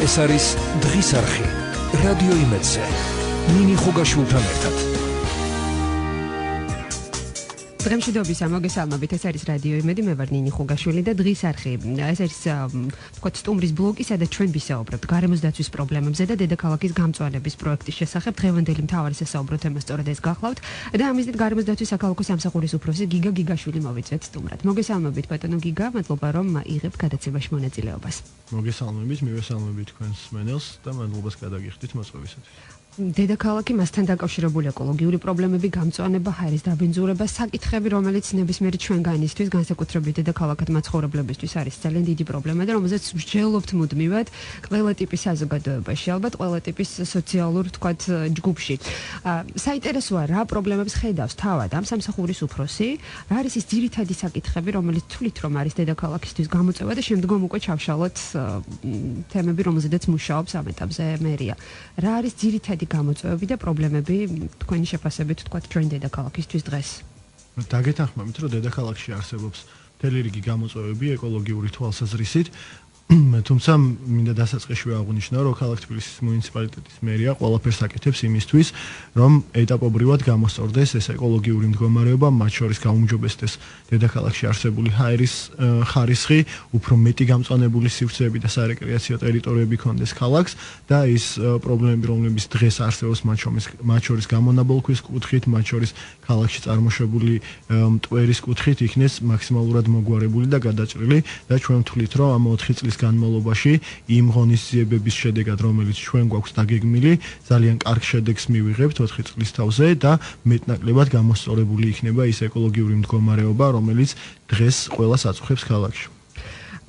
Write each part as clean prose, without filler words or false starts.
ეს არის დღის არხი რადიო იმედზე ნინი ხუგაშვილთან ერთად დღემშვიდობის მოგესალმებით, ეს არის რადიო იმედი, მე ვარ ნინი ხუგაშვილი და დღის არხი. ეს არის თქვათ სტუმრის ბლოგი, სადაც ჩვენ ვისაუბრებთ გარემოს დაცვის პრობლემებზე და დედაქალაქის გამწვანების პროექტის შესახებ. დღევანდელი მთავარი სასაუბრო თემა სწორედ ეს გახლავთ და ამისით გარემოს დაცვის საქალაქო სამსახურის უფროსი გიგაშვილი მოვიწვიეთ სტუმრად. მოგესალმებით ბატონო გიგა, მადლობა რომ იღებთ გადაცემაში მონაწილეობას. მოგესალმებით, მივესალმებით თქვენს მენელს და მადლობას გადაგიხდით მოწვევისათვის. დედაქალაქი მასთან დაკავშირებული ეკოლოგიური პრობლემები, გამწვანება, ჰაერის დაბინძურება, საკითხები, რომელიც ნებისმიერი ჩვენგანისთვის, განსაკუთრებით დედაქალაქად მაცხოვრებლებისთვის არის ძალიან დიდი პრობლემა და რომელზეც ვსჯელობთ მუდმივად ყველა ტიპის საზოგადოებაში, ალბათ ყველა ტიპის სოციალურ, თქვათ, ჯგუფში. საინტერესოა რა პრობლემებს ხედავს თავად ამ სამსახურის უფროსი, რა არის ის ძირითადი საკითხები, რომელიც თვლით რომ არის დედაქალაქისთვის გამოწვევა და შემდგომ უკვე ჩავშალოთ თემები, რომელზედაც მუშაობს ამ ეტაპზე მერია. რა არის ძირითადი გამოწვევები და პრობლემები თქვენი შეფასებით თქვათ ჩვენ დედაქალაქისთვის დღეს. დაგეთანხმებით, რომ დედაქალაქში არსებობს მთელი რიგი გამოწვევები ეკოლოგიური თვალსაზრისით, თუმცა მინდა დასაწყისში აღნიშნო, რომ ქალაქ თბილისის მუნიციპალიტეტის მერია ყველაფერს აკეთებს იმისთვის, რომ ეტაპობრივად გამოსწორდეს ეს ეკოლოგიური მდგომარეობა, მათ შორის გაუმჯობესდეს დედაქალაქში არსებული ჰაერის ხარისხი, უფრო მეტი გამწვანებული სივრცეები და სარეკრეაციო ტერიტორიები ქონდეს ქალაქს და ის პრობლემები, რომლებიც დღეს არსებობს, მათ შორის გამონაბოლქვის კუთხით, მათ შორის ქალაქში წარმოშობილი მტვერის კუთხით იქნეს მაქსიმალურად მოგვარებული და გადაჭრილი და ჩვენ ვთვლით, რომ ამ 4 წლის განმავლობაში იმ ღონისძიებების შედეგად, რომელიც ჩვენ გვაქვს დაგეგმილი, ძალიან კარგ შედეგს მივიღებთ 4 წლის თავზე და მეტნაკლებად გამოსწორებული იქნება ის ეკოლოგიური მდგომარეობა, რომელიც დღეს ყველას აწუხებს ქალაქში.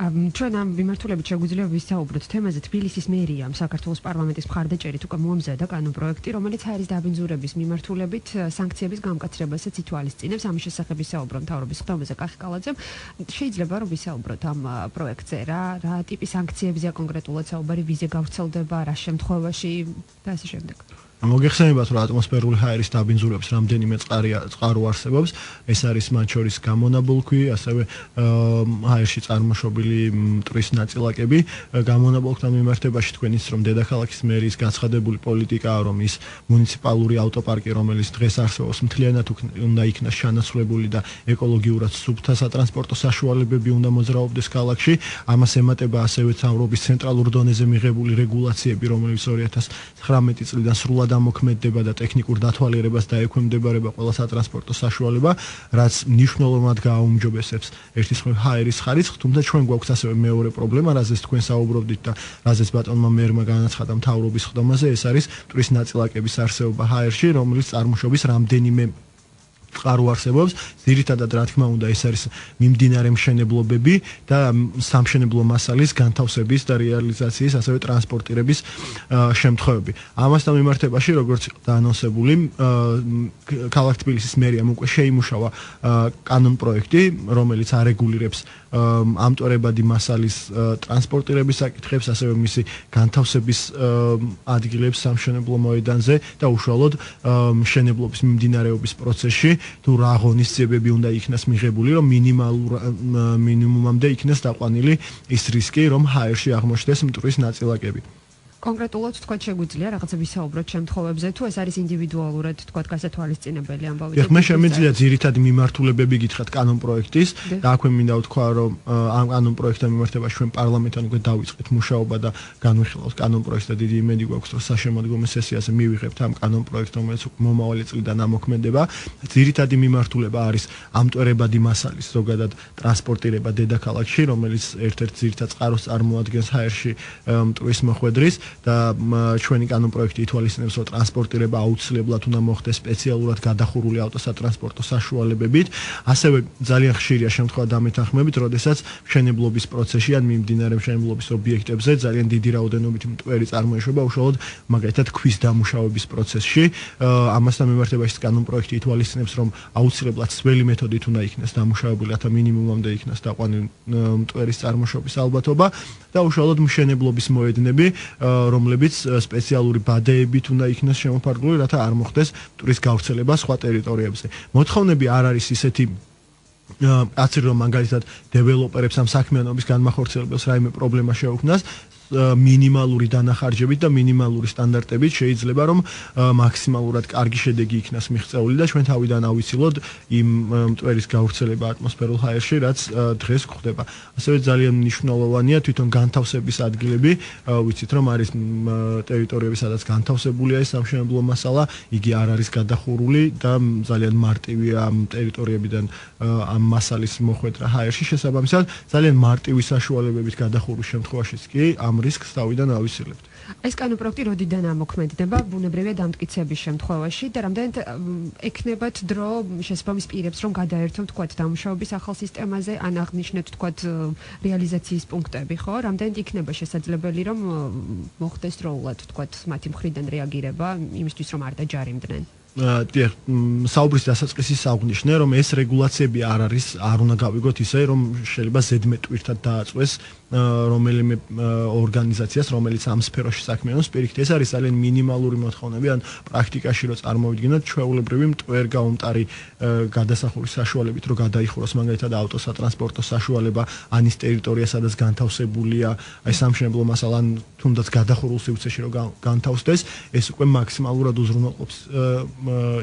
ჩვენ ამ მიმართულებით შეგვიძლია ვისაუბროთ თემაზე. თბილისის მერიამ საქართველოს პარლამენტის მხარდაჭერით უკვე მოამზადა კანონპროექტი, რომელიც ჰაერის დაბინძურების მიმართულებით სანქციების გამკაცრებასაც ითვალისწინებს. ამის შესახებ ვისაუბროთ მთავრობის ხდომაზე კახიკალაძემ. შეიძლება რომ ვისაუბროთ ამ პროექტზე, რა ტიპის სანქციებზეა კონკრეტულად საუბარი, ვიზე გავრცელდება, რა შემთხვევაში და ასე შემდეგ. მოგეხსენებათ, რომ ატმოსფერული ჰაერის დაბინძურების რამდენიმე წყარო არსებობს. ეს არის მათ შორის გამონაბოლქვი, ასევე ჰაერში წარმოშობილი მტვრის ნაწილაკები. გამონაბოლქვთან მიმართებაში თქვენ იცით, რომ დედაქალაქის მერის გაცხადებული პოლიტიკაა, რომ ის მუნიციპალური ავტოპარკი, რომელიც დღეს არსებობს, მთლიანად უნდა იქნას შანაცვლებული და ეკოლოგიურად სუფთა სატრანსპორტო საშუალებები უნდა მოძრაობდეს ქალაქში. ამას ემატება ასევე მთავრობის ცენტრალურ დონეზე მიღებული რეგულაციები, რომლებიც 2019 წლიდან სრულად ამოქმედდება და ტექნიკურ დათვალიერებას დაექვემდებარება ყველა სატრანსპორტო საშუალება, რაც მნიშვნელოვნად გააუმჯობესებს ერთის მხრივ ჰაერის ხარისხს, თუმცა ჩვენ გვაქვს ასევე მეორე პრობლემა, რაზეც თქვენ საუბრობდით და რაზეც ბატონმა მერმა განაცხადა მთავრობის ხდომაზე, ეს არის მტვრის ნაწილაკების არსებობა ჰაერში, რომელიც წარმოშობის რამდენიმე წყარო არსებობს. ძირითადად, რა თქმა უნდა, ეს არის მიმდინარე მშენებლობები და სამშენებლო მასალის განთავსების და რეალიზაციის, ასევე ტრანსპორტირების შემთხვევები. ამასთან მიმართებაში, როგორც დაანონსებული, ქალაქ თბილისის მერიამ უკვე შეიმუშავა კანონპროექტი, რომელიც არეგულირებს ამტვერებადი მასალის ტრანსპორტირების საკითხებს, ასევე მისი განთავსების ადგილებს სამშენებლო მოედანზე და უშუალოდ მშენებლობის მიმდინარეობის პროცესში თუ რა ღონისძიებები უნდა იქნას მიღებული, რომ მინიმუმამდე იქნას დაყვანილი ის რისკი, რომ ჰაერში აღმოჩნდეს მტვრის ნაწილაკები. კონკრეტულად თქვა შეგვიძლია რაღაცა ვისაუბროთ შემთხვევებზე, თუ ეს არის ინდივიდუალურად თქვა გასათვალისწინებელი ამბავი. მე შემიძლია ძირითადი მიმართულებები გითხრათ კანონპროექტის და აქვე მინდა ვთქვა, რომ ამ კანონპროექტთან მიმართებაში ჩვენ პარლამენტთან უკვე დავიწყეთ მუშაობა და განვიხილავთ კანონპროექტს და დიდი იმედი გვაქვს, რომ საშემოდგომო სესიაზე მივიღებთ ამ კანონპროექტს, რომელიც მომავალი წლიდან ამოქმედება. ძირითადი მიმართულება არის ამტვერებადი მასალის ზოგადად ტრანსპორტირება დედაქალაქში, რომელიც ერთ-ერთ ძირითად წყაროს წარმოადგენს ჰაერში მტვრის მოხვედრის. და ჩვენი კანონპროექტი ითვალისწინებს, რომ ტრანსპორტირება აუცილებლად უნდა მოხდეს სპეციალურად გადახურული ავტოსატრანსპორტო საშუალებებით. ასევე ძალიან ხშირია შემთხვევა დამეთანხმებით, როდესაც მშენებლობის პროცესში ან მიმდინარე მშენებლობის ობიექტებზე ძალიან დიდი რაოდენობით მტვერი წარმოეშვება, უშუალოდ მაგალითად ქვის დამუშავების პროცესში. ამასთან მიმართებაში კანონპროექტი ითვალისწინებს, რომ აუცილებლად სველი მეთოდით უნდა იქნას დამუშავებული, რათა მინიმუმამდე იქნას დაყვანილი მტვერის წარმოშობის ალბათობა და უშუალოდ მშენებლობის მოედნები, რომლებიც სპეციალური ბადეებით უნდა იქნას შემოფარგლული, რათა არ მოხდეს მტვრის გავრცელება სხვა ტერიტორიებზე. მოთხოვნები არ არის ისეთი კაცრი, რომ მაგალითად დეველოპერებს ამ საქმიანობის განმახორციელებელს რაიმე პრობლემა შეუქმნას. მინიმალური დანახარჯებით და მინიმალური სტანდარტებით შეიძლება რომ მაქსიმალურად კარგი შედეგი იქნას მიღწეული და ჩვენ თავიდან ავიცილოთ იმ მტვერის გავრცელება ატმოსფერულ ჰაერში, რაც დღეს გვხდება. ასევე ძალიან მნიშვნელოვანია თვითონ განთავსების ადგილები, ვიცით რომ არის ტერიტორიები, სადაც განთავსებულია ეს სამშენებლო მასალა, იგი არ არის გადახურული და ძალიან მარტივია ამ ტერიტორიებიდან ამ მასალის მოხვედრა ჰაერში. შესაბამისად, ძალიან მარტივი საშუალებებით გადახურვის შემთხვევაშიც კი ამ რისკს თავიდან ავისილებთ. ეს კანონპროექტი როდიდან ამოქმედდება ბუნებრივია დამტკიცების შემთხვევაში და რამდენად ექნებათ დრო შესაბამის პირებს რომ გადაერთონ თქვათ დამუშავების ახალ სისტემაზე ან აღნიშნეთ თქვათ რეალიზაციის პუნქტები, ხო? რამდენად იქნება შესაძლებელი რომ მოხდეს დროულად თქვათ მათი მხრიდან რეაგირება იმისთვის რომ არ დაჯარიმდნენ? საუბრის დასაწყისის საუბრნიშნე რომ ეს რეგულაციები არ უნდა გავიგოთ ისე რომ შეიძლება ზედმეტვირთად დააწვეს რომელიმე ორგანიზაციას რომელიც ამ სფეროში საქმიანობს პირიქით ეს არის ძალიან მინიმალური მოთხოვნები ან პრაქტიკაში რო წარმოვიდგინოთ ჩვეულებრივი მტვერ-გაუმტარი გადასახურის საშუალებით რო გადაიხუროს მაგალითად ავტოსატრანსპორტო საშუალება ან ის ტერიტორია სადაც განთავსებულია აი სამშენებლო მასალა ან თუნდაც გადახურულ სივრცეში რო განთავსდეს ეს უკვე მაქსიმალურად უზრუნველყოფს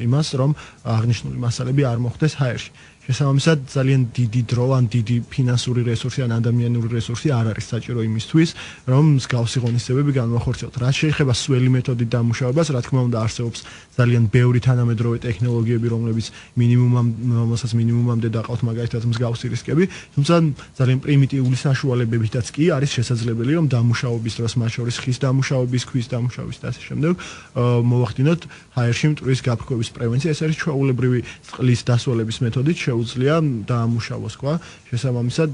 იმას რომ აღნიშნული მასალები არ მოხდეს ჰაერში. შესაბამისად ძალიან დიდი დრო ან დიდი ფინანსური რესურსი ან ადამიანური რესურსი არ არის საჭირო იმისთვის რომ მსგავსი ღონისძიებები განვახორციელოთ. რაც შეეხება სველი მეთოდით დამუშავებას, რა თქმა უნდა არსებობს ძალიან ბევრი თანამედროვე ტექნოლოგიები, რომლებიც მინიმუმამდე დაყავთ მაგალითად მსგავსი რისკები, თუმცა ძალიან პრიმიტიული საშუალებებითაც კი არის შესაძლებელი რომ დამუშავების დროს, მათ შორის ხის დამუშავების, ქვის დამუშავების და ასე შემდეგ, მოვახდინოთ ჰაერში მტვრის გაფრქვევის პრევენცია. ეს არის ჩვეულებრივი წყლის დასვალების მეთოდით შეუძლია დაამუშავოს, quoi. შესაბამისად,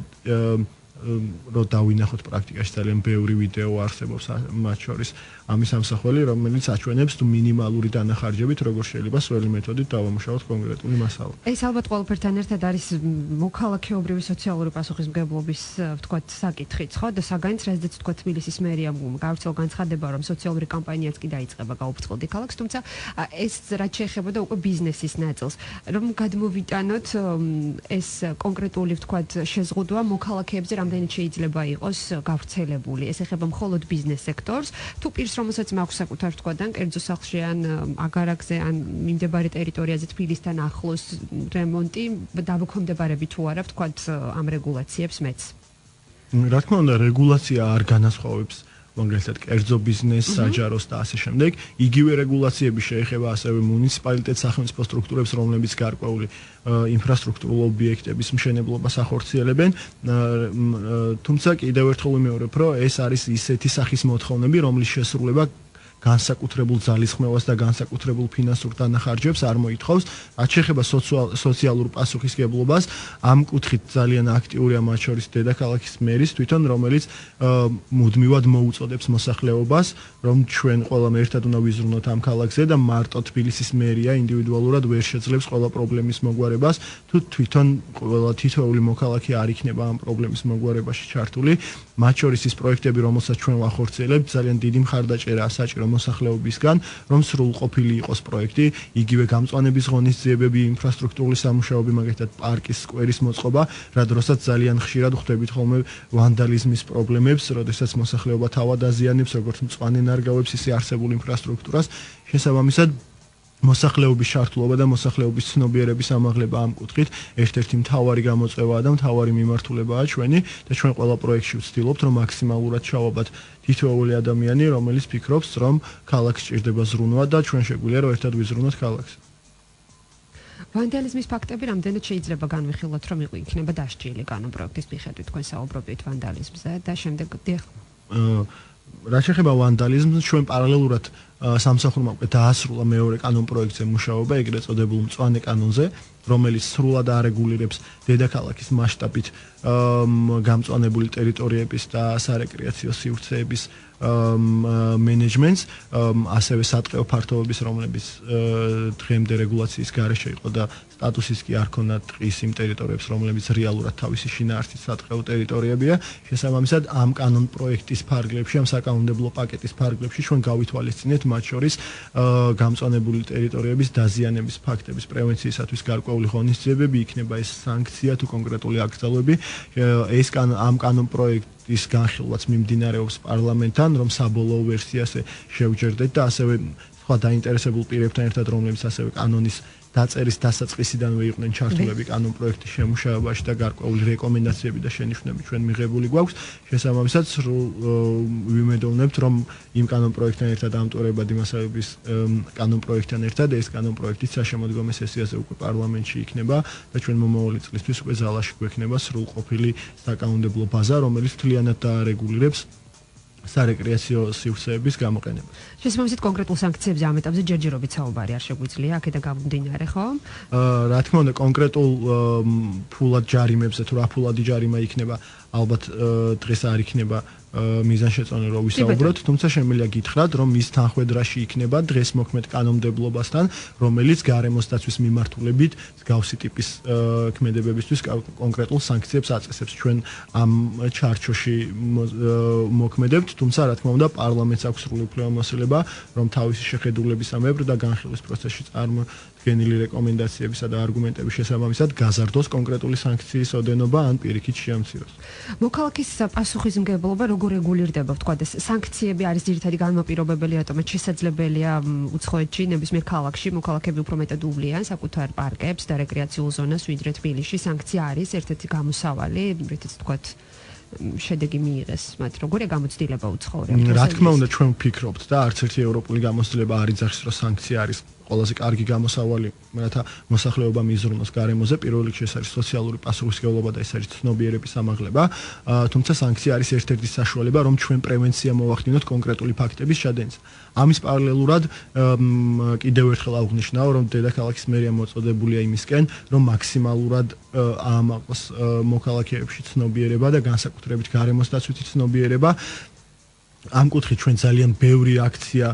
რო დავინახოთ პრაქტიკაში ძალიან ბევრი ვიდეო არსებობს მათ შორის ამის ამსახველი, რომელიც აჩვენებს თუ მინიმალური დანახარჯებით როგორ შეიძლება სველი მეთოდით დავამუშავოთ კონკრეტული მასალა. ეს ალბათ ყველაფერთან ერთად არის მოქალაქეობრივი სოციალური პასუხისმგებლობის, ვთქვათ, საკითხიც, ხო? და საგანიც, რაზეც ვთქვათ, თბილისის მერიამ გავრცელა განცხადება, რომ სოციალური კამპანიაც კი დაიწყება გაუფრთხილდი ქალაქს, თუმცა ეს რაც შეეხება და უკვე ბიზნესის ნაწილს, რომ გადმოვიტანოთ ეს კონკრეტული, ვთქვათ, შეზღუდვა მოქალაქეებზე რამდენად შეიძლება იყოს გავრცელებული. ეს ეხება მხოლოდ ბიზნეს სექტორს, თუ პირს რომელსაც მაქვს საკუთარ თქვენ კერძო სახლში ან აგარაკზე ან მიმდებარე ტერიტორიაზე თბილისთან ახლოს რემონტი დავუქვემდებარები თუ არა ვთქვათ ამ რეგულაციებს მეც. რა თქმა უნდა რეგულაცია არ განასხვავებს მაგალითად კერძო ბიზნესს, საჯაროს და ასე შემდეგ. იგივე რეგულაციები შეეხება ასევე მუნიციპალიტეტს, სახელმწიფო სტრუქტურებს, რომლებიც გარკვეული ინფრასტრუქტურულ ობიექტების მშენებლობას ახორციელებენ. თუმცა კიდევ ერთხელ ვიმეორებ, რომ ეს არის ისეთი სახის მოთხოვნები, რომლის შესრულება განსაკუთრებულ ძალისხმევას და განსაკუთრებულ ფინანსურ დანახარჯებს არ მოითხოვს. რაც შეეხება სოციალურ პასუხისმგებლობას, ამ კუთხით ძალიან აქტიურია მათ შორის დედაქალაქის მერის თვითონ, რომელიც მუდმივად მოუწოდებს მოსახლეობას, რომ ჩვენ ყველამ ერთად უნდა ვიზრუნოთ ამ ქალაქზე და მარტო თბილისის მერია ინდივიდუალურად ვერ შეძლებს ყველა პრობლემის მოგვარებას, თუ თვითონ ყველა თითოეული მოქალაქე არ იქნება ამ პრობლემის მოგვარებაში ჩართული. მათ შორის ის პროექტები, რომელსაც ჩვენ ვახორციელებთ, ძალიან დიდი მხარდაჭერაა საჭირო მოსახლეობისგან, რომ სრულყოფილი იყოს პროექტი, იგივე გამწვანების ღონისძიებები, ინფრასტრუქტურული სამუშაოები, მაგალითად პარკის, სკვერის მოწყობა, რა დროსაც ძალიან ხშირად ხვდებით ხოლმე ვანდალიზმის პრობლემებს, როდესაც მოსახლეობა თავად აზიანებს, როგორც მწვანე ნარგავებს, ისე არსებულ ინფრასტრუქტურას. შესაბამისად მოსახლეობის შართულობა და მოსახლეობის ცნობიერების ამაღლება ამ კუთხით ერთ-ერთი მთავარი გამოწვევაა და მთავარი მიმართულებაა ჩვენი და ჩვენ ყველა პროექტში ვცდილობთ რომ მაქსიმალურად ჩავაბათ თითოეული ადამიანი რომელიც ფიქრობს რომ ქალაქს სჭირდება ზრუნვა და ჩვენ შეგვიძლია რომ ერთად ვიზრუნოთ ქალაქს. ვანდალიზმის ფაქტები რამდენად შეიძლება განვიხილოთ რომ იქნება დასჯილი კანონპროექტის მიხედვით თქვენ საუბრობთ ვანდალიზმზე და შემდეგ რაც შეეხება ვანდალიზმს ჩვენ პარალელურად სამსახურმა უკვე დაასრულა მეორე კანონპროექტზე მუშაობა, ეგრეთ წოდებულ მწვანე კანონზე, რომელიც სრულად არეგულირებს დედაქალაქის მასშტაბით გამწვანებული ტერიტორიების და სარეკრეაციო სივრცეების მენეჯმენტს, ასევე სატყეო ფართობების, რომლებიც დღემდე რეგულაციის გარეშე იყო და სტატუსის კი არ ქონდა დღის იმ ტერიტორიებს, რომლებიც რეალურად თავისი შინაარსით სატყეო ტერიტორიებია. შესაბამისად, ამ კანონპროექტის ფარგლებში, ამ საკანონმდებლო პაკეტის ფარგლებში ჩვენ გავითვალისწინეთ მათ შორის გამწვანებული ტერიტორიების დაზიანების ფაქტების პრევენციისათვის გარკვეული ღონისძიებები, იქნება ეს სანქცია თუ კონკრეტული აკრძალვები. ეს ამ კანონპროექტის განხილვაც მიმდინარეობს პარლამენტთან, რომ საბოლოო ვერსიაზე შევჯერდეთ და ასევე სხვა დაინტერესებულ პირებთან ერთად, რომლებიც ასევე კანონის დაწერის დასაწყისიდანვე იყვნენ ჩართულები კანონპროექტის შემუშავებაში და გარკვეული რეკომენდაციები და შენიშვნები ჩვენ მიღებული გვაქვს. შესაბამისად, ვიმედოვნებთ, რომ იმ კანონპროექტთან ერთად ამტვრევად იმასების კანონპროექტთან ერთად ეს კანონპროექტი საშემოდგომო სესიაზე უკვე პარლამენტში იქნება და ჩვენ მომავალი წლისთვის უკვე ზალაში გვექნება სრულყოფილი საკანონმდებლო ბაზა, რომელიც მთლიანად დაარეგულირებს სარეკრეაციო სივრცეების გამოყენებას. შესაბამისად კონკრეტულ სანქციებზე ამ ეტაპზე ჯერჯერობით საუბარი არ შეგვიძლია, აქედან გამომდინარე, ხო? რა თქმა უნდა, კონკრეტულ ფულად ჯარიმებზე თუ რა ფულადი ჯარიმა იქნება, ალბათ დღეს არ იქნება მიზანშეწონილი რომ ვისაუბროთ, თუმცა შემიძლია გითხრათ, რომ მის თანხვედრაში იქნება დღეს მოქმედ კანონმდებლობასთან, რომელიც გარემოს დაცვის მიმართულებით მსგავსი ტიპის ქმედებებისთვის კონკრეტულ სანქციებს აწესებს. ჩვენ ამ ჩარჩოში მოქმედებთ, თუმცა რა თქმა უნდა, პარლამენტს აქვს სრული უფლებამოსილება, რომ თავისი შეხედულებისამებრ და განხილვის პროცესში წარმოდგენილი რეკომენდაციებისა და არგუმენტების შესაბამისად გაზარდოს კონკრეტული სანქციის ოდენობა ან პირიქით შეამციროს. მოქალაქის პასუხისმგებლობა როგორ რეგულირდება, ვთქვათ, ეს სანქციები არის ძირითადი განმაპირობებელი, რატომაც შესაძლებელია უცხოეთში, ნებისმიერ ქალაქში მოქალაქეები უფრო მეტად უვლიან საკუთარ პარკებს და რეკრეაციულ ზონას, ვიდრე თბილისში. სანქცია არის ერთ-ერთი გამოსავალი, რითიც ვთქვათ, შედეგი მიიღეს, მათ როგორია გამოცდილება უცხოურებს? რა თქმა უნდა, ჩვენ ვფიქრობთ და არც ერთი ევროპული გამოცდილება არ იძახის, რომ სანქცია არის ყველაზე კარგი გამოსავალი, რათა მოსახლეობა მიზრუნოს გარემოზე. პირველ რიგში ეს არის სოციალური პასუხისმგებლობა და ეს არის ცნობიერების ამაღლება, თუმცა სანქცია არის ერთ-ერთი საშუალება, რომ ჩვენ პრევენცია მოვახდინოთ კონკრეტული ფაქტების ჩადენისა. ამის პარალელურად კიდევ ერთხელ აღვნიშნავ, რომ დედაქალაქის მერია მოწოდებულია იმისკენ, რომ მაქსიმალურად აამაყოს მოქალაქეებში ცნობიერება და განსაკუთრებით გარემოს დაცვითი ცნობიერება. ამ კუთხით ჩვენ ძალიან ბევრი აქცია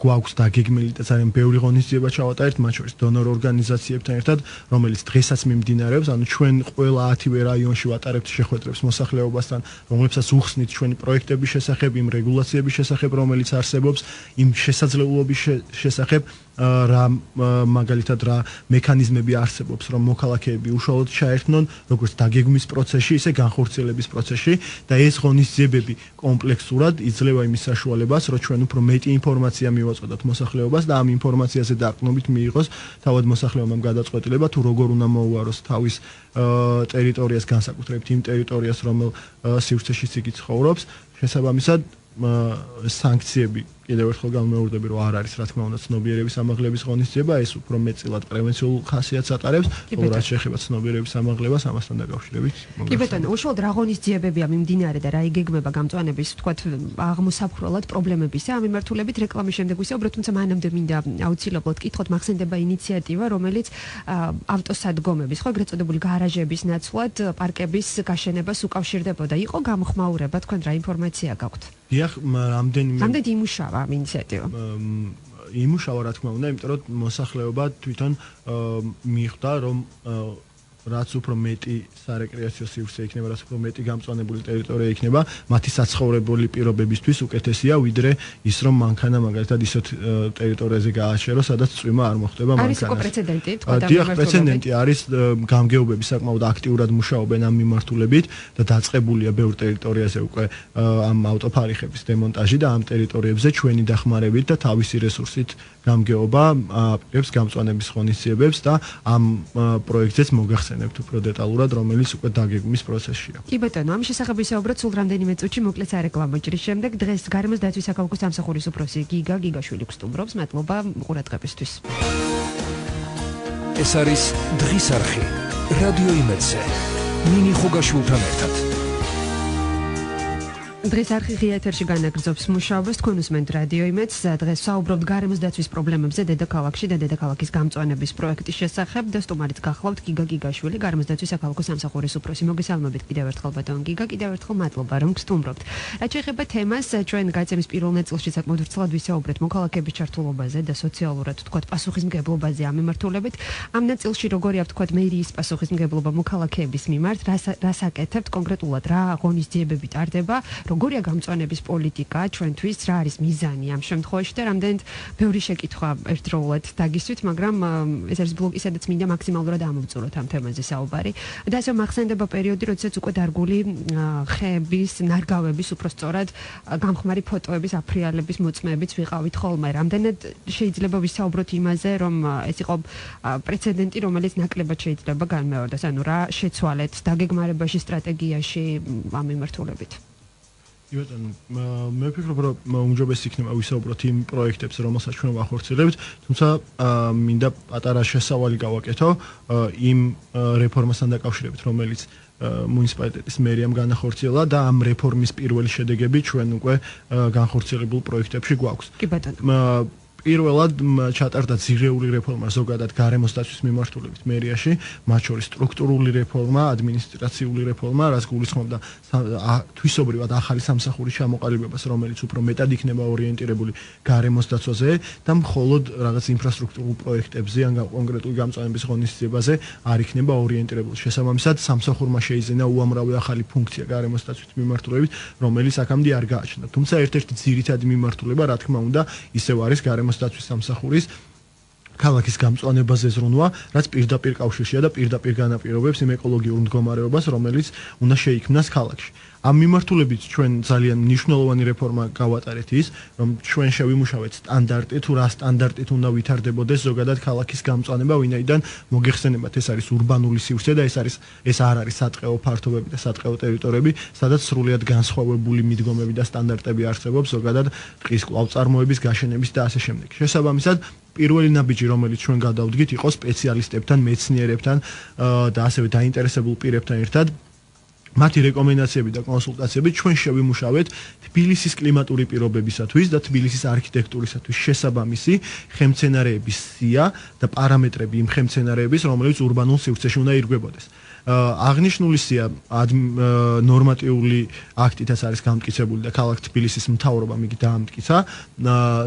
გვაქვს დაგეგმილი და ძალიან ბევრი ღონისძიება ჩავატარეთ, მათ შორის დონორ ორგანიზაციებთან ერთად, რომელიც დღესაც მიმდინარეობს. ანუ ჩვენ ყველა 10-ვე რაიონში ვატარებთ შეხვედრებს მოსახლეობასთან, რომლებსაც უხსნით ჩვენი პროექტების შესახებ, იმ რეგულაციების შესახებ, რომელიც არსებობს, იმ შესაძლებლობის შესახებ, რა მაგალითად რა მექანიზმები არსებობს, რომ მოქალაქეები უშუალოდ ჩაერთნონ როგორც დაგეგმვის პროცესში, ისე განხორციელების პროცესში და ეს ღონისძიებები კომპლექსურად იძლევა იმის საშუალებას, რომ ჩვენ უფრო მეტი ინფორმაცია მივაწოდოთ მოსახლეობას და ამ ინფორმაციაზე დაყრდნობით მიიღოს თავად მოსახლეობამ გადაწყვეტილება, თუ როგორ უნდა მოუაროს თავის ტერიტორიას, განსაკუთრებით იმ ტერიტორიას, რომელ სივრცეში იგი ცხოვრობს. შესაბამისად, სანქციები კიდევ ერთხელ გამეორდები, რომ არ არის რა თქმა უნდა ცნობიერების ამაღლების ღონისძიება, ეს უფრო მეტწილად პრევენციულ ხასიათს ატარებს, რაც შეეხება ცნობიერების ამაღლებას ამასთან დაკავშირებით. კი ბატონო, უშუალოდ რა ღონისძიებებია მიმდინარე და რა იგეგმება გამწვანების, ვთქვათ, აღმოსაფხრულად პრობლემებისა, ამ მიმართულებით რეკლამის შემდეგ ვისაუბროთ, თუმცა მანამდე მინდა აუცილებლად კითხოთ, მახსენდება ინიციატივა, რომელიც ავტოსადგომების, ხო, ეგრეთ წოდებული გარაჟების ნაცვლად პარკების გაშენებას უკავშირდებოდა. იყო გამოხმაურება, თქვენ რა ინფორმაცია გაქვთ? დიახ, რამდენი იმუშავა ამ ინიციატივა? იმუშავა რა თქმა უნდა, იმიტომ რომ მოსახლეობა თვითონ მიხვდა, რომ რაც უფრო მეტი სარეკრეაციო სივრცე იქნება, რაც უფრო მეტი გამწვანებული ტერიტორია იქნება, მათი საცხოვრებელი პირობებისთვის უკეთესია, ვიდრე ის რომ მანქანა მაგალითად ისეთ ტერიტორიაზე გააჩერო, სადაც წვიმა არ მოხდება მანქანას. არის უკვე პრეცედენტი, თქვა და დიახ, პრეცედენტი არის, გამგეობები საკმაოდ აქტიურად მუშაობენ ამ მიმართულებით და დაწყებულია ბევრ ტერიტორიაზე უკვე ამ ავტოფარიხების დემონტაჟი და ამ ტერიტორიებზე ჩვენი დახმარებით და თავისი რესურსით გამგეობა აპირებს გამწვანების ღონისძიებებს და ამ პროექტზეც მოგახსენებთ უფრო დეტალურად, რომელიც უკვე დაგეგმვის პროცესშია. კი ბატონო, ამის შესახებ ვისაუბროთ სულ რამდენიმე წუთში, მოკლედ სარეკლამო ჭრის შემდეგ. დღეს გარემოს დაცვის საქალაქო სამსახურის უფროსი გიგა გიგაშვილი გსტუმრობს. მადლობა ყურადღებისთვის. ეს არის დღის არხი რადიო იმედზე. ნინი ხუგაშვილთან ერთად. დღეს არხი ღია ეთერში განაგრძობს მუშაობას, თქვენ უსმენთ რადიო იმედს. დღეს საუბრობთ გარემოს დაცვის პრობლემებზე დედაქალაქში და დედაქალაქის გამწვანების პროექტის შესახებ და სტუმარიც გახლავთ გიგა გიგაშვილი, გარემოს დაცვის საქალაქო სამსახურის უფროსი. მოგესალმებით კიდევ ერთხელ ბატონ გიგა, კიდევ ერთხელ მადლობა რომ გსტუმრობთ. რაც შეეხება თემას, ჩვენ გაცემის პირველ ნაწილში საკმაოდ ვრცლად ვისაუბრეთ მოქალაქეების ჩართულობაზე და სოციალურად ვთქვათ პასუხისმგებლობაზე ამ მიმართულებით. ამ ნაწილში როგორია ვთქვათ მერიის პასუხისმგებლობა მოქალაქეების მიმართ, რას აკეთებთ კონკრეტულად, რა ღონისძიებები ტარდება, როგორია გამწვანების პოლიტიკა ჩვენთვის, რა არის მიზანი ამ შემთხვევაში და რამდენად ბევრი შეკითხვა ერთდროულად დაგისვით, მაგრამ ეს არის ბლოგი, სადაც მინდა მაქსიმალურად ამოვწუროთ ამ თემაზე საუბარი. და ასე მახსენდება პერიოდი, როდესაც უკვე დარგული ხეების, ნარგავების, უпростоრად გამხმარი ფოტოების, აფრიალების, მოწმეებიც ვიყავით ხოლმე. რამდენად შეიძლება ვისაუბროთ იმაზე, რომ ეს იყო პრეცედენტი, რომელიც ნაკლებად შეიძლება განმეორდეს, ანუ რა შეცვალეთ დაგეგმარებაში, სტრატეგიაში ამ მიმართულებით. მე ვფიქრობ, რომ უმჯობესი იქნება ვისაუბროთ იმ პროექტებზე, რომელსაც ჩვენ ვახორციელებთ, თუმცა მინდა პატარა შესავალი გავაკეთო იმ რეფორმასთან დაკავშირებით, რომელიც მუნიციპალიტეტის მერიამ განახორციელა და ამ რეფორმის პირველი შედეგები ჩვენ უკვე განხორციელებულ პროექტებში გვაქვს. კი ბატონო. პირველად ჩატარდა ძირეული რეფორმა ზოგადად გარემოს დაცვის მიმართულებით მერიაში, მათ შორის სტრუქტურული რეფორმა, ადმინისტრაციული რეფორმა, რაც გულისხმობდა თვისობრივად ახალი სამსახურის ჩამოყალიბებას, რომელიც უფრო მეტად იქნება ორიენტირებული გარემოს დაცვაზე და მხოლოდ რაღაც ინფრასტრუქტურულ პროექტებზე ან კონკრეტული გამწვანების ღონისძიებაზე არ იქნება ორიენტირებული. შესაბამისად, სამსახურმა შეიძინა უამრავი ახალი ფუნქცია გარემოს დაცვის მიმართულებით, რომელიც აქამდე არ გააჩნდა. თუმცა ერთ-ერთი ძირითადი მიმართულება, რა თქმა უნდა, ისევ არის გარემოს დაცვის სამსახურის ქალაქის გამწვანებაზე ზრუნვა, რაც პირდაპირ კავშირშია და პირდაპირ განაპირობებს იმ ეკოლოგიურ მდგომარეობას, რომელიც უნდა შეიქმნას ქალაქში. ამ მიმართულებით ჩვენ ძალიან მნიშვნელოვანი რეფორმა გავატარეთ ის, რომ ჩვენ შევიმუშავეთ სტანდარტი, თუ რა სტანდარტით უნდა ვითარდებოდეს ზოგადად ქალაქის გამწვანება, ვინაიდან მოგეხსენებათ, ეს არის ურბანული სივრცე და ეს არ არის სატყეო ფართობები და სატყეო ტერიტორიები, სადაც სრულიად განსხვავებული მიდგომები და სტანდარტები არსებობს ზოგადად ტყის კვლავწარმოების, გაშენების და ასე შემდეგ. შესაბამისად, პირველი ნაბიჯი, რომელიც ჩვენ გადავდგით, იყო სპეციალისტებთან, მეცნიერებთან და ასევე დაინტერესებულ პირებთან ერთად მათი რეკომენდაციები და კონსულტაციები ჩვენ შევიმუშავეთ თბილისის კლიმატური პირობებისათვის და თბილისის არქიტექტურისათვის შესაბამისი ხემცენარეების სია და პარამეტრები იმ ხემცენარეების, რომელიც ურბანულ სივრცეში უნდა ირგვებოდეს. აღნიშნული სია ნორმატიული აქტითაც არის გამტკიცებული და ქალაქ თბილისის მთავრობამ იგი დაამტკიცა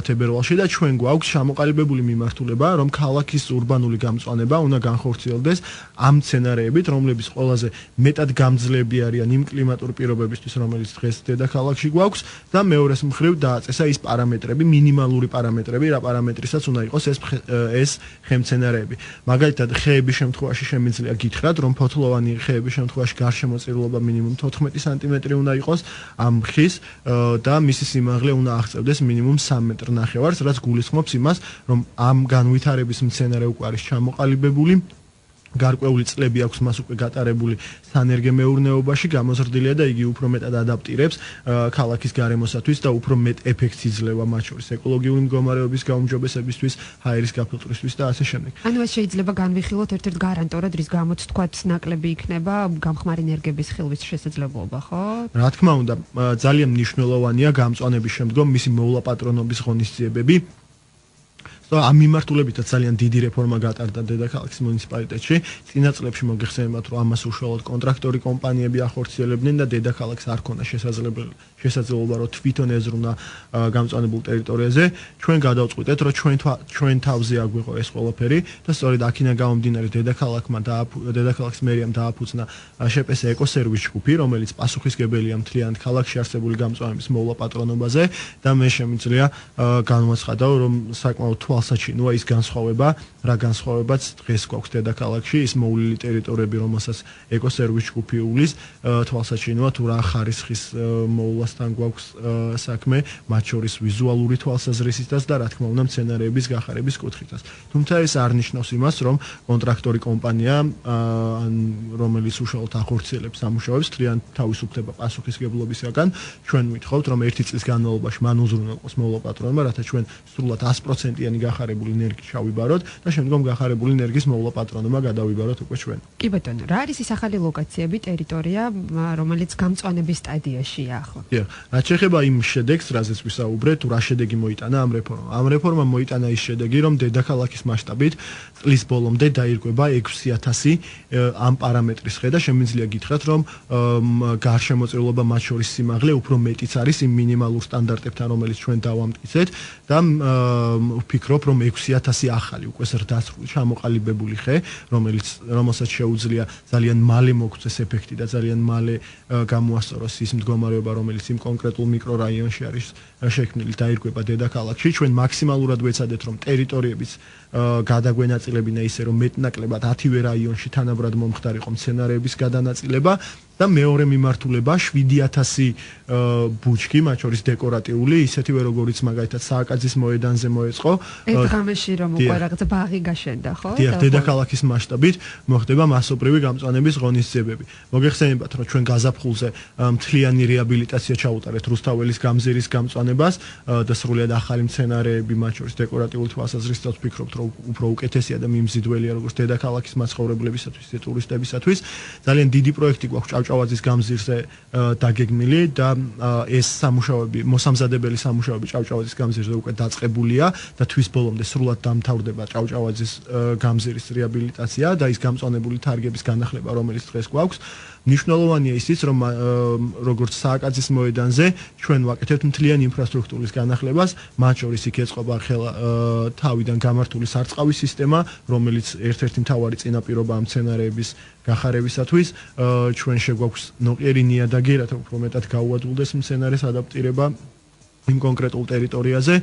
თებერვალში და ჩვენ გვაქვს ჩამოყალიბებული მიმართულება, რომ ქალაქის ურბანული გამწვანება უნდა განხორციელდეს ამ სცენარეებით, რომლებიც ყველაზე მეტად გამძლეები არიან იმ კლიმატურ პირობებისთვის, რომელიც დღეს დედაქალაქში გვაქვს და მეორეს მხრივ დააწესა ის პარამეტრები, მინიმალური პარამეტრები, რა პარამეტრისაც უნდა იყოს ეს ხემცენარეები. მაგალითად, ხეების შემთხვევაში შემიძლია გითხრათ, რომ ფოთლოვანი ხეების შემთხვევაში გარშემოწირულობა მინიმუმ 14 სანტიმეტრი უნდა იყოს ამ ხის და მისი სიმაღლე უნდა აღწევდეს მინიმუმ 3 მეტრ ნახევარს, რაც გულისხმობს იმას, რომ ამ განვითარების მცენარე უკვე არის ჩამოყალიბებული. გარკვეული წლები აქვს მას უკვე გატარებული სანერგე მეურნეობაში, გამოზრდილია და იგი უფრო მეტად ადაპტირებს ქალაქის გარემოსათვის და უფრო მეტ ეფექტს იძლევა მათ შორის ეკოლოგიური მდგომარეობის გაუმჯობესებისთვის, ჰაერის გაფილტრისთვის და ასე შემდეგ. ანუ ეს შეიძლება განვიხილოთ ერთ-ერთ გარანტორად, რის გამოც თქვათ ნაკლები იქნება გამხმარი ენერგიების ხილვის შესაძლებლობა, ხო? რა თქმა უნდა, ძალიან მნიშვნელოვანია გამწვანების შემდგომ მისი მოვლაპატრონობის ღონისძიებები. ამ მიმართულებითაც ძალიან დიდი რეფორმა გატარდა დედაქალაქის მუნიციპალიტეტში. წინა წლებში მოგეხსენებათ, რომ ამას უშუალოდ კონტრაქტორი კომპანიები ახორციელებდნენ და დედაქალაქს არ ქონდა შესაძლებლობა, რომ თვითონ ეძღვნა გამწვანებულ ტერიტორიაზე. ჩვენ გადავწყვიტეთ, რომ ჩვენ თავზე აგვიღო ეს ყველაფერი და სწორედ აქედან გამომდინარე დედაქალაქის მერიამ დააფუძნა შპს ეკოსერვის ჯგუფი, რომელიც პასუხისგებელია მთლიანად ქალაქში არსებული გამწვანების მოვლაპატრონობაზე და მე შემიძლია განვაცხადო, რომ საკმაოდ თვალსაჩინოა ის განსხვავება, რა განსხვავებაც დღეს გვაქვს დედაქალაქში, ის მოვლილი ტერიტორიები, რომელსაც ეკოსერვის ჯგუფი უვლის, თვალსაჩინოა თუ რა ხარისხის მოვლასთან გვაქვს საქმე, მათ შორის ვიზუალური თვალსაზრისითაც და რა თქმა უნდა მცენარეების გახარების კუთხითაც. თუმცა ეს არ ნიშნავს იმას, რომ კონტრაქტორი კომპანია, რომელიც უშუალოდ ახორციელებს სამუშაოებს, თლიანად თავისუფლდება პასუხისგებლობისგან. ჩვენ ვითხოვთ, რომ 1 წლის განმავლობაში მან უზრუნველყოს მოვლაპატრონება, რათა ჩვენ სრულად 100%-იანი გახარებული ენერგია ჩავიბაროთ და შემდგომ გახარებული ენერგიის მოვლაპატრონება გადავიბაროთ უკვე ჩვენ. კი ბატონო, რა არის ის ახალი ლოკაციები, ტერიტორია, რომელიც გამწვანების სტადიაშია ახლა? რაც შეეხება იმ შედეგს, რაზეც ვისაუბრეთ, თუ რა შედეგი მოიტანა ამ რეფორმამ. ამ რეფორმამ მოიტანა ის შედეგი, რომ დედაქალაქის მასშტაბით წლის ბოლომდე დაირღვება 6000 ამ პარამეტრის ხე და შემიძლია გითხრათ, რომ გარშემოწირულობა მათ შორის სიმაღლე უფრო მეტიც არის იმ მინიმალურ სტანდარტებთან, რომელიც ჩვენ დავამტკიცეთ და ვფიქრობ, ვფიქრობ, რომ 6000 ახალი უკვე ზრდასრული ჩამოყალიბებული ხე, რომელსაც შეუძლია ძალიან მალე მოგვცეს ეფექტი და ძალიან მალე გამოასწოროს ის მდგომარეობა, რომელიც იმ კონკრეტულ მიკრორაიონში არის შექმნილი დაირგვება დედაქალაქში. ჩვენ მაქსიმალურად ვეცადეთ, რომ ტერიტორიების გადაგვენაწილებინა ისე, რომ მეტნაკლებად 10-ვე რაიონში თანაბრად მომხდარიყო მცენარეების გადანაწილება და მეორე მიმართულება 7000 ბუჩქი, მათ შორის დეკორატიული, ისეთივე როგორიც მაგალითად სააკაძის მოედანზე მოეწყო. დღამეში რომ უკვე რაღაცა ბაღი გაშენდა, ხო? დედაქალაქის მასშტაბით მოხდება მასობრივი გამწვანების ღონისძიებები. მოგეხსენებათ, რომ ჩვენ გაზაფხულზე მთლიანი რეაბილიტაცია ჩაუტარეთ რუსთაველის გამზირის გამწვანებას და სრულიად ახალი მცენარეები, მათ შორის დეკორატიული თვალსაზრისით ვფიქრობთ, რომ უფრო უკეთესია და მიმზიდველია როგორც დედაქალაქის მაცხოვრებლებისათვის, ტურისტებისათვის. ძალიან დიდი პროექტი გვაქვს ჭავჭავაძის გამზირზე დაგეგმილი და ეს სამუშაოები, მოსამზადებელი სამუშაოები ჭავჭავაძის გამზირზე უკვე დაწყებულია და თვის ბოლომდე სრულად დამთავრდება ჭავჭავაძის გამზირის რეაბილიტაცია და ის გამწვანებული თარგების განახლება, რომელიც დღეს გვაქვს. მნიშვნელოვანია ისიც, რომ როგორც სააკაძის მოედანზე ჩვენ ვაკეთებთ მთლიანი ინფრასტრუქტურის განახლებას, მათ შორის იქ ეწყობა ხელა თავიდან გამართული სარწყავის სისტემა, რომელიც ერთ-ერთი მთავარი წინაპირობაა მცენარეების გახარებისათვის. ჩვენ შეგვაქვს ნოყიერი ნიადაგი, რათა უფრო მეტად გაუადვილდეს მცენარეს ადაპტირება იმ კონკრეტულ ტერიტორიაზე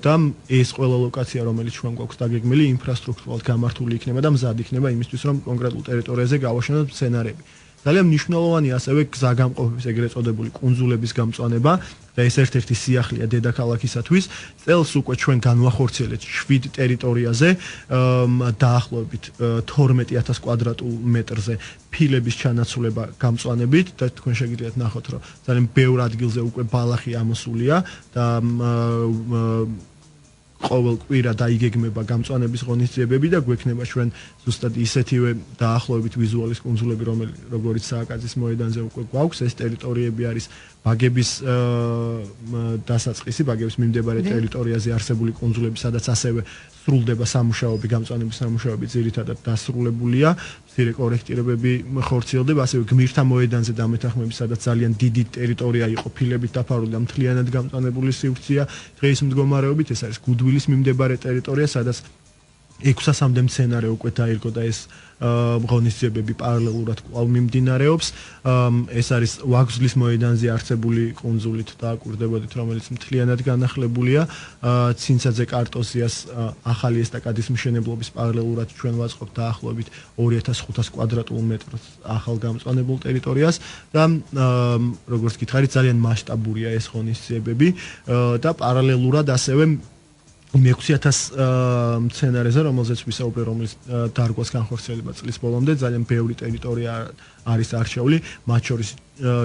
და ეს ყველა ლოკაცია, რომელიც ჩვენ გვაქვს დაგეგმილი, ინფრასტრუქტურულად გამართული იქნება და მზად იქნება იმისთვის, რომ კონკრეტულ ტერიტორიაზე გავაშენოთ მცენარეები. ძალიან მნიშვნელოვანია ასევე გზაგამყოფების ეგრეთ წოდებული კუნძულების გამწვანება და ეს ერთ-ერთი სიახლეა დედაქალაქისათვის. წელს უკვე ჩვენ განვახორციელეთ 7 ტერიტორიაზე დაახლოებით 12000 კვადრატულ მეტრზე ფილების ჩანაცვლება გამწვანებით და თქვენ შეგიძლიათ ნახოთ, რომ ძალიან ბევრ ადგილზე უკვე ბალახი ამოსულია და ყოველ კვირა დაიგეგმება გამწვანების ღონისძიებები და გვექნება ჩვენ ზუსტად ისეთივე დაახლოებით ვიზუალის კუნძულები, როგორიც სააკაძის მოედანზე უკვე გვაქვს. ეს ტერიტორიები არის ბაგების დასაწყისი, ბაგების მიმდებარე ტერიტორიაზე არსებული კუნძულები, სადაც ასევე სრულდება სამუშაოები, გამწვანების სამუშაოები ძირითადად დასრულებულია. მცირე კორექტირებები ხორციელდება, ასევე გმირთა მოედანზე დამეთანხმები, სადაც ძალიან დიდი ტერიტორია იყო ფილებით დაფარული და მთლიანად გამწვანებული სივრცეა. დღეს მდგომარეობით ეს არის გუდვილის მიმდებარე ტერიტორია, სადაც 600-მდე მცენარე უკვე დაირგო და ეს ღონისძიებები პარალელურად კვლავ მიმდინარეობს. ეს არის ვაგზლის მოედანზე არსებული კუნძულით დააკვირდებოდით, რომელიც მთლიანად განახლებულია. ცინცაძე კარტოზიას ახალი ესტაკადის მშენებლობის პარალელურად ჩვენ ვაწყობთ დაახლოებით 2500 კვადრატულ მეტრს ახალ გამწვანებულ ტერიტორიას და როგორც გითხარით, ძალიან მასშტაბურია ეს ღონისძიებები და პარალელურად ასევე 6000 მცენარეზე, რომელზეც ვისაუბრე, რომელიც დარგვას განხორციელება წლის ბოლომდე, ძალიან ბევრი ტერიტორია არის არჩეული, მათ შორის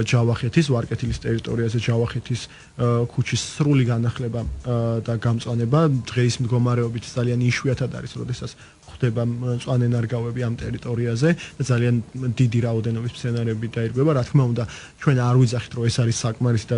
ჯავახეთის, ვარკეთილის ტერიტორიაზე ჯავახეთის ქუჩის სრული განახლება და გამწვანება. დღეს მდგომარეობით ძალიან იშვიათად არის, როდესაც ხდება მწვანე ნარგავები ამ ტერიტორიაზე და ძალიან დიდი რაოდენობის მცენარეები დაირგვება. რა თქმა უნდა, ჩვენ არ ვიძახით, რომ ეს არის საკმარისი და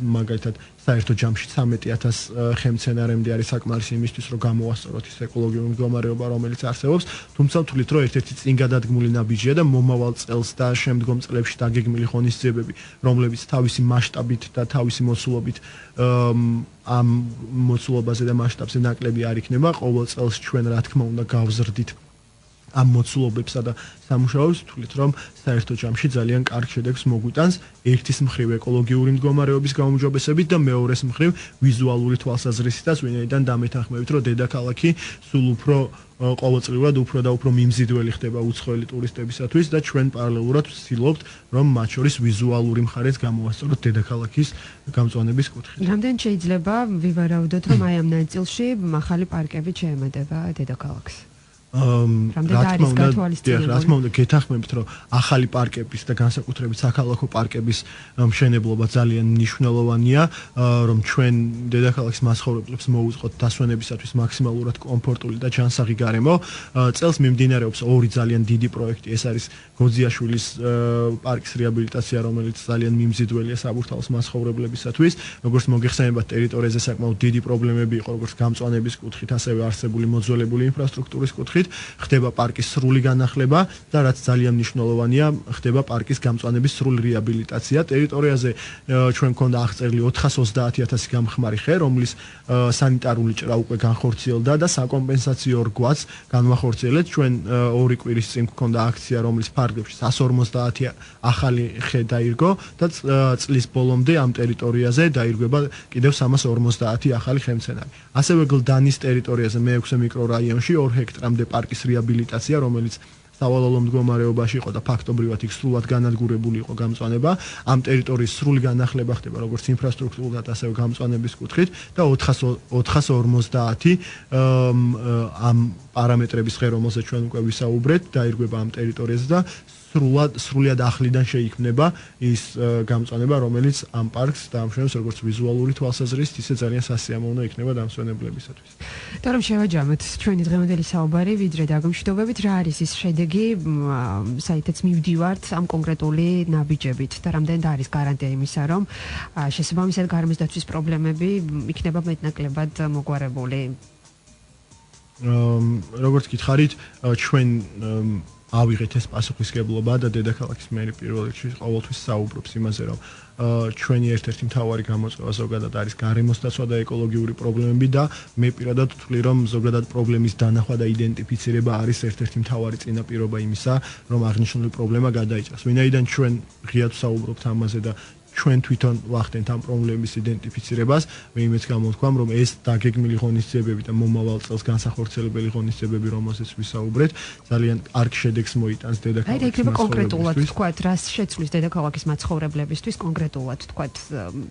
მაგალითად საერთო ჯამში 13000 ხემცენარემდე არის საკმარისი იმისთვის, რომ გამოასწოროთ ის ეკოლოგიური მდგომარეობა, რომელიც არსებობს. თუმცა ვთვლით, რომ ერთ-ერთი წინ გადადგმული ნაბიჯია და მომავალ წელს და შემდგომ წლებში დაგეგმილი ღონისძიებები, რომლებიც თავისი მასშტაბით და თავისი მოცულობით ამ მოცულობაზე და მასშტაბზე ნაკლები არ იქნება. ყოველ წელს ჩვენ რა თქმა უნდა გავზრდით ამ მოცულობებსა და სამუშაოებს, ვთვლით, რომ საერთო ჯამში ძალიან კარგ შედეგს მოგვიტანს ერთის მხრივ ეკოლოგიური მდგომარეობის გაუმჯობესებით და მეორეს მხრივ ვიზუალური თვალსაზრისითაც, ვინაიდან დამეთანხმებით, რომ დედაქალაქი სულ უფრო ყოველწლიურად უფრო და უფრო მიმზიდველი ხდება უცხოელი ტურისტებისათვის და ჩვენ პარალელურად ვცდილობთ, რომ მათ შორის ვიზუალური მხარეც გამოასწოროთ დედაქალაქის გამწვანების კუთხით. რამდენი შეიძლება ვივარაუდოთ, რომ აი ამ ნაწილში ახალი პარკები შეემატება დედაქალაქს? რა თქმა უნდა, გეთანხმებით, რომ ახალი პარკების და განსაკუთრებით საქალაქო პარკების მშენებლობა ძალიან მნიშვნელოვანია, რომ ჩვენ დედაქალაქის მაცხოვრებლებს მოუწყოთ დასვენებისათვის მაქსიმალურად კომფორტული და ჯანსაღი გარემო. წელს მიმდინარეობს ორი ძალიან დიდი პროექტი, ეს არის გიგაშვილის პარკის რეაბილიტაცია, რომელიც ძალიან მიმზიდველია საბურთალოს მაცხოვრებლებისათვის. როგორც მოგეხსენებათ, ტერიტორიაზე საკმაოდ დიდი პრობლემები იყო, როგორც გამწვანების კუთხით, ასევე არსებული მოძველებული ინფრასტრუქტურის კუთხით. კუთხით, ხდება პარკის სრული განახლება და რაც ძალიან მნიშვნელოვანია, ხდება პარკის გამწვანების სრული რეაბილიტაცია. ტერიტორიაზე ჩვენ გვქონდა აღწერილი 430,000 გამხმარი ხე, რომლის სანიტარული ჭრა უკვე განხორციელდა და საკომპენსაციო რგვაც განვახორციელეთ. ჩვენ 2 კვირის წინ გვქონდა აქცია, რომლის ფარგლებში 150 ახალი ხე დაირგო და წლის ბოლომდე ამ ტერიტორიაზე დაირგვება კიდევ 350 ახალი ხემცენარი. ასევე გლდანის ტერიტორიაზე მე-6 მიკრორაიონში 2 ჰექტრამდე პარკის რეაბილიტაცია, რომელიც სავალალო მდგომარეობაში იყო და ფაქტობრივად იქ სრულად განადგურებული იყო გამწვანება. ამ ტერიტორიის სრული განახლება ხდება როგორც ინფრასტრუქტურულად, ასევე გამწვანების კუთხით და 450 ამ პარამეტრების ხე, რომელზეც ჩვენ უკვე ვისაუბრეთ, დაირგვება ამ ტერიტორიაზე და სრულად ახლიდან შეიქმნება ის გამწვანება, რომელიც ამ პარკს დაამშვენებს როგორც ვიზუალური თვალსაზრისით, ისე ძალიან სასიამოვნო იქნება დამსვენებლებისათვის. თორემ შევაჯამოთ ჩვენი დღევანდელი საუბარი, ვიდრე დაგმშვიდობებით, რა არის ის შედეგი, საითაც მივდივართ ამ კონკრეტული ნაბიჯებით და რამდენად არის გარანტია იმისა, რომ შესაბამისად გარემოს დაცვის პრობლემები იქნება მეტნაკლებად მოგვარებული. როგორც გითხარით, ჩვენ ავიღეთ ეს პასუხისგებლობა და დედაქალაქის მერი პირველ რიგში ყოველთვის საუბრობს იმაზე, რომ ჩვენი ერთ-ერთი მთავარი გამოწვევა ზოგადად არის გარემოს დაცვა და ეკოლოგიური პრობლემები და მე პირადად ვთვლი, რომ ზოგადად პრობლემის დანახვა და იდენტიფიცირება არის ერთ-ერთი მთავარი წინაპირობა იმისა, რომ აღნიშნული პრობლემა გადაიჭრას. ვინაიდან ჩვენ ღიად ვსაუბრობთ ამაზე და ჩვენ თვითონ ვახდენთ ამ პრობლემის იდენტიფიცირებას, მე იმედს გამოვთქვამ, რომ ეს დაგეგმილი ღონისძიებები და მომავალ წელს განსახორციელებელი ღონისძიებები, რომელზეც ვისაუბრეთ, ძალიან კარგ შედეგს მოიტანს დედაქალაქის მაცხოვრებლებისთვის. აი, კონკრეტულად თქვათ, რას შეცვლის დედაქალაქის მაცხოვრებლებისთვის, კონკრეტულად თქვათ,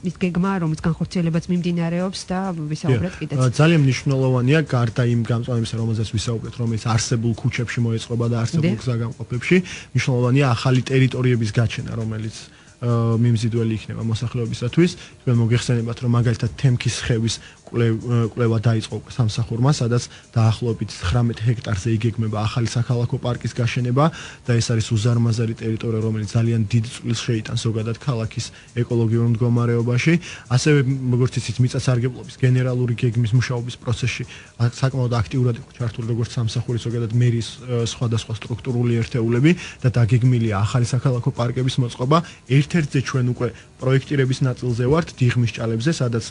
ის გეგმა, რომელიც განხორციელებაც მიმდინარეობს და ვისაუბრეთ კიდეც. ძალიან მნიშვნელოვანია გარდა იმ გამწვანებისა, რომელზეც ვისაუბრეთ, რომელიც არსებულ ქუჩებში მოეწყობა და არსებულ გზაგამყოფებში, მნიშვნელოვანია ახალი ტერიტორიების გაჩენა, რომელიც მიმზიდველი იქნება მოსახლეობისათვის. ჩვენ მოგეხსენებათ, რომ მაგალითად თემქის ხევის კვლევა დაიწყო სამსახურმა, სადაც დაახლოებით 19 ჰექტარზე იგეგმება ახალი საქალაქო პარკის გაშენება და ეს არის უზარმაზარი ტერიტორია, რომელიც ძალიან დიდ წვლილს შეიტანს ზოგადად ქალაქის ეკოლოგიურ მდგომარეობაში. ასევე, როგორც იცით, მიწათსარგებლობის გენერალური გეგმის მუშაობის პროცესში საკმაოდ აქტიურად იყო ჩართული როგორც სამსახურის, ზოგადად მერის სხვადასხვა სტრუქტურული ერთეულები და დაგეგმილია ახალი საქალაქო პარკების მოწყობა. ერთ-ერთზე ჩვენ უკვე პროექტირების ნაწილზე ვართ დიღმის ჭალებზე, სადაც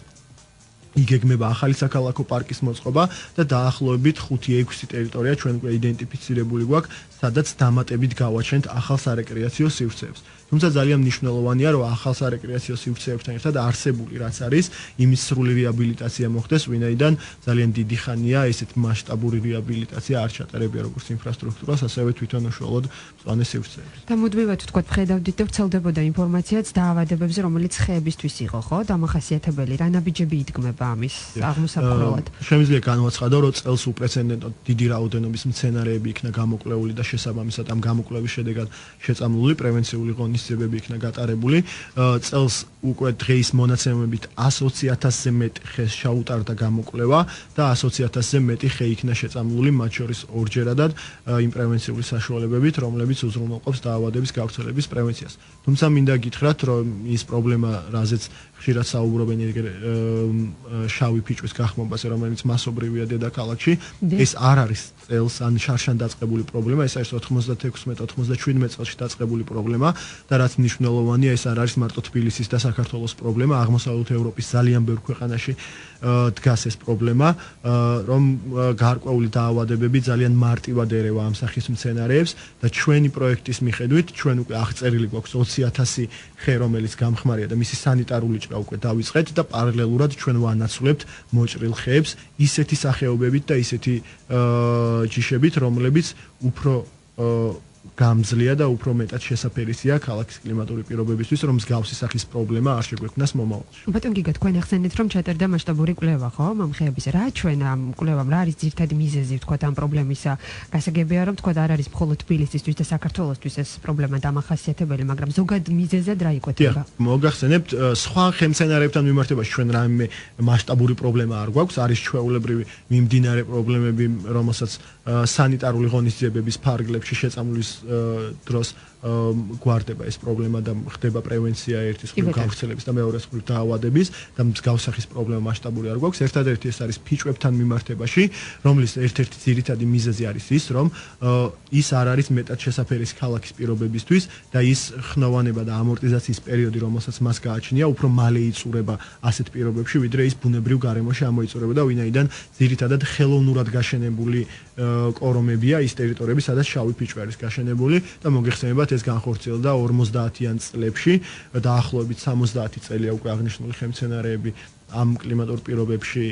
იგეგმება ახალი საქალაქო პარკის მოწყობა და დაახლოებით 5-6 ტერიტორია ჩვენ უკვე იდენტიფიცირებული გვაქვს, სადაც დამატებით გავაჩენთ ახალ სარეკრეაციო სივრცეებს. თუმცა ძალიან მნიშვნელოვანია, რომ ახალ სარეკრეაციო სივრცეებთან ერთად არსებული რაც არის, იმის სრული რეაბილიტაცია მოხდეს, ვინაიდან ძალიან დიდი ხანია ესეთ მასშტაბური რეაბილიტაცია არ ჩატარებია როგორც ინფრასტრუქტურას, ასევე თვითონ უშუალოდ მწვანე სივრცეებს. და მუდმივად თქვათ, ხედავდით და ვრცელდებოდა ინფორმაციაც დაავადებებზე, რომელიც ხეებისთვის იყო, ხო? დამახასიათებელი რა ნაბიჯები იდგმება ამის აღმოსაყრელად. შემიძლია განვაცხადო, რომ წელს უპრეცედენტოდ დიდი რაოდენობის მცენარეები იქნა გამოკვლეული და შესაბამისად ამ გამოკვლევის შედეგად შეწამლული პრევენციული ღონისძიებები იქნა გატარებული. წელს უკვე დღის მონაცემებით 120,000-ზე მეტი ხეს ჩაუტარდა გამოკვლევა და 120,000-ზე მეტი ხე იქნა შეწამლული, მათ შორის ორჯერადად იმ პრევენციული საშუალებებით, რომლებიც უზრუნველყოფს დაავადების გავრცელების პრევენციას. თუმცა მინდა გითხრათ, რომ ის პრობლემა, რაზეც ხშირად საუბრობენ შავი ფიჭვის გახმობაზე, რომელიც მასობრივია დედაქალაქში, ეს არ არის წელს ან შარშან დაწყებული პრობლემა, ეს არის 96-97 წელში დაწყებული პრობლემა და რაც მნიშვნელოვანია, ეს არ არის მარტო თბილისის და საქართველოს პრობლემა, აღმოსავლეთ ევროპის ძალიან ბევრ ქვეყანაში დგას ეს პრობლემა, რომ გარკვეული დაავადებები ძალიან მარტივად ერევა ამ სახის მცენარეებს და ჩვენი პროექტის მიხედვით ჩვენ უკვე აღწერილი გვაქვს 20,000 ხე, რომელიც გამხმარია და მისი სანიტარული ჭრა უკვე დავიწყეთ და პარალელურად ჩვენ ვანაცვლებთ მოჭრილ ხეებს ისეთი სახეობებით და ისეთი ჯიშებით, რომლებიც უფრო გამძლეა და უფრო მეტად შესაფერისია ქალაქის კლიმატური პირობებისთვის, რომ მსგავსი სახის პრობლემა არ შეგვექმნას მომავალში. ბატონ გიგა, თქვენ ახსენეთ, რომ ჩატარდა მასშტაბური კვლევა, ხო, ამ ხეების. რა ჩვენ ამ კვლევამ, რა არის ძირითადი მიზეზი, ვთქვათ, ამ პრობლემისა? გასაგებია, რომ ვთქვათ, არ არის მხოლოდ თბილისისთვის და საქართველოსთვის ეს პრობლემა დამახასიათებელი, მაგრამ ზოგად მიზეზად რა იკვეთება? მოგახსენებთ, სხვა ხემცენარეებთან მიმართებაში ჩვენ რაიმე მასშტაბური პრობლემა არ გვაქვს, არის ჩვეულებრივი მიმდინარე პრობლემები, რომელსაც სანიტარული ღონისძიებების ფარგლებში შეწამვლის დროს გვარდება ეს პრობლემა და ხდება პრევენცია ერთის მხრივ გავრცელების და მეორეს მხრივ დაავადების და მსგავსახის პრობლემა მასშტაბური არ გვაქვს. ერთადერთი ეს არის ფიჭვებთან მიმართებაში, რომლის ერთ-ერთი ძირითადი მიზეზი არის ის, რომ ის არ არის მეტად შესაფერის ქალაქის პირობებისთვის და ის ხნოვანება და ამორტიზაციის პერიოდი, რომელსაც მას გააჩნია, უფრო მალე იწურება ასეთ პირობებში, ვიდრე ის ბუნებრივ გარემოში ამოიწურება და ვინაიდან ძირითადად ხელოვნურად გაშენებული კორომებია ის ტერიტორიები, სადაც შავი ფიჭვი არის გაშენებული და მოგეხსენებათ ეს განხორციელდა 50-იან წლებში, დაახლოებით 70 წელია უკვე აღნიშნული ხელმძენარეები ამ კლიმატურ პირობებში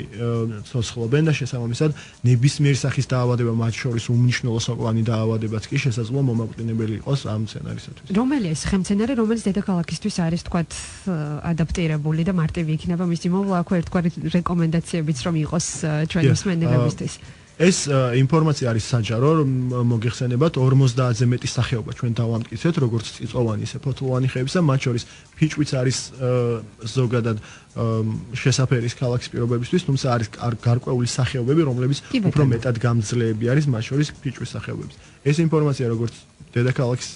ცოცხლობენ და შესაბამისად ნებისმიერი სახის დაავადება, მათ შორის უმნიშვნელო სოკოვანი დაავადებაც კი შესაძლოა მომაკვდინებელი იყოს ამ სცენარისათვის. რომელია ეს ხელმძენარე, რომელიც დედაქალაქისთვის არის თქვათ ადაპტირებული და მარტივი იქნება მისი მოვლა, აქ ერთგვარი რეკომენდაციებიც რომ იყოს ჩვენი მსმენელებისთვის. ეს ინფორმაცია არის საჯარო, მოგეხსენებათ 50-ზე მეტი სახეობა ჩვენ დავამტკიცეთ, როგორც წიწვოვანი, ისე ფოთლოვანი ხეებისა, მათ შორის ფიჭვიც არის ზოგადად შესაფერის ქალაქის პირობებისთვის, თუმცა არის გარკვეული სახეობები, რომლებიც უფრო მეტად გამძლეები არის, მათ შორის ფიჭვის სახეობების. ეს ინფორმაცია როგორც დედაქალაქის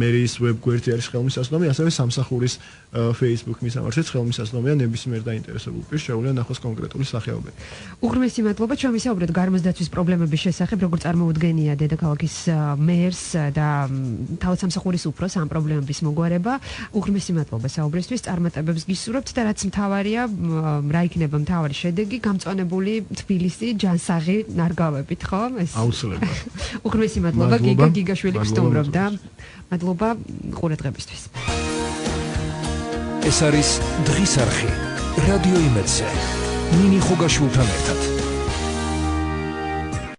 მერიის ვებგვერდზე არის ხელმისაწვდომი, ასევე სამსახურის Facebook მისამართიც ხელმისაწვდომია ნებისმიერ დაინტერესებულ პირს შეუძლია ნახოს კონკრეტული სახეობები. უღრმესი მადლობა, ჩვენ ვისაუბრეთ გარემოს დაცვის პრობლემების შესახებ, როგორც წარმოუდგენია დედაქალაქის მერს და თავად სამსახურის უფროს ამ პრობლემების მოგვარება. უღრმესი მადლობა საუბრისთვის, წარმატებებს გისურვებთ და რაც მთავარია, რა იქნება მთავარი შედეგი, გამწვანებული თბილისი ჯანსაღი ნარგავებით, ხო? აუცილებლად. უღრმესი მადლობა გიგა გიგაშვილი გსტუმრობდა. მადლობა ყურადღებისთვის. ეს არის დღის არხი რადიო იმედზე. ნინი ხუგაშვილთან ერთად.